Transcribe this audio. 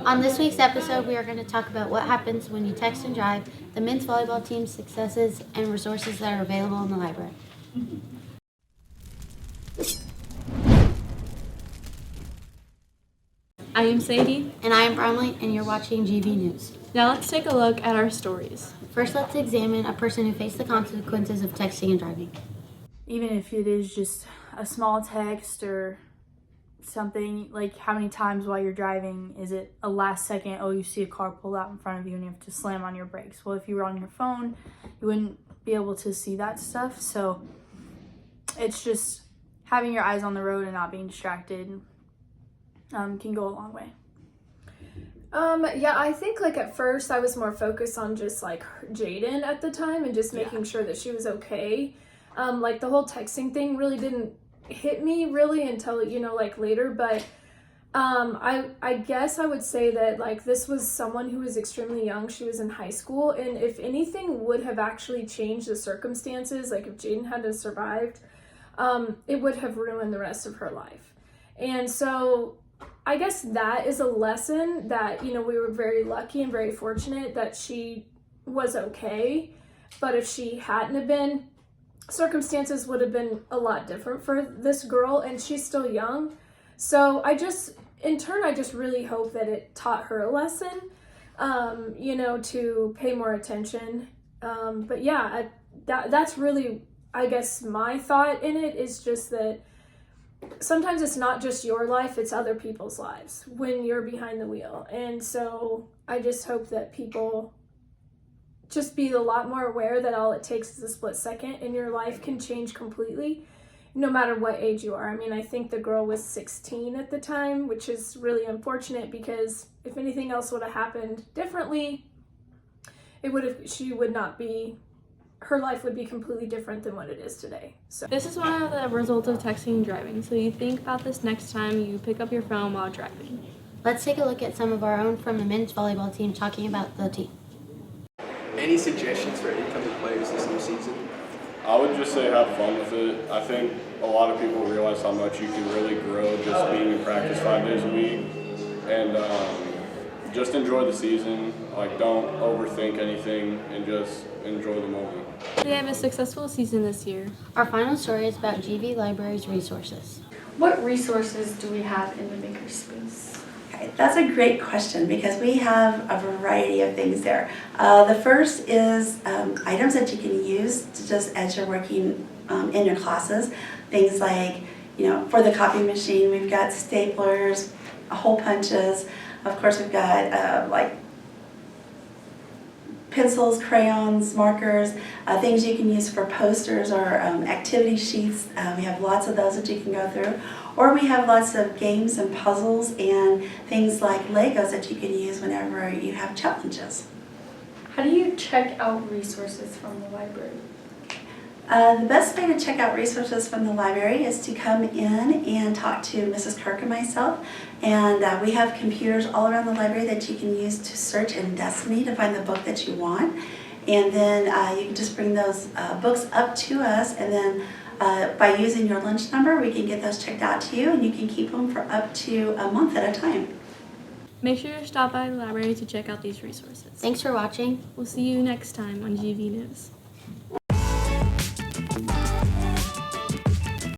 On this week's episode, we are going to talk about what happens when you text and drive, the men's volleyball team's successes, and resources that are available in the library. I am Sadie. And I am Bromlee, and you're watching GV News. Now let's take a look at our stories. First, let's examine a person who faced the consequences of texting and driving. Even if it is just a small text or something, like how many times while you're driving is it a last second, oh, you see a car pull out in front of you and you have to slam on your brakes? Well, if you were on your phone, you wouldn't be able to see that stuff. So it's just having your eyes on the road and not being distracted can go a long way. Yeah, I think like at first I was more focused on just like Jaden at the time and just making sure that she was okay. Like the whole texting thing really didn't hit me really until, like later, but I guess I would say that like this was someone who was extremely young. She was in high school, and if anything would have actually changed the circumstances, like if Jaden had survived, it would have ruined the rest of her life. And so I guess that is a lesson that, we were very lucky and very fortunate that she was okay. But if she hadn't have been, circumstances would have been a lot different for this girl, and she's still young. So I just really hope that it taught her a lesson, to pay more attention. But yeah, that's really, I guess, my thought in it is just that sometimes it's not just your life, it's other people's lives when you're behind the wheel. And so I just hope that people just be a lot more aware that all it takes is a split second and your life can change completely, no matter what age you are. I mean, I think the girl was 16 at the time, which is really unfortunate because if anything else would have happened differently, her life would be completely different than what it is today. So This is one of the results of texting and driving, so you think about this next time you pick up your phone while driving. Let's take a look at some of our own from the men's volleyball team talking about the team. Any suggestions for incoming players this new season? I would just say have fun with it. I think a lot of people realize how much you can really grow just being in practice 5 days a week. And just enjoy the season. Like, don't overthink anything and just enjoy the moment. We have a successful season this year. Our final story is about GV Library's resources. What resources do we have in the makerspace? Okay, that's a great question because we have a variety of things there. The first is items that you can use to just as you're working in your classes. Things like, for the copy machine, we've got staplers, hole punches. Of course, we've got like pencils, crayons, markers, things you can use for posters or activity sheets. We have lots of those that you can go through. Or we have lots of games and puzzles and things like Legos that you can use whenever you have challenges. How do you check out resources from the library? The best way to check out resources from the library is to come in and talk to Mrs. Kirk and myself. And we have computers all around the library that you can use to search in Destiny to find the book that you want. And then you can just bring those books up to us, and then by using your lunch number, we can get those checked out to you, and you can keep them for up to a month at a time. Make sure to stop by the library to check out these resources. Thanks for watching. We'll see you next time on GV News.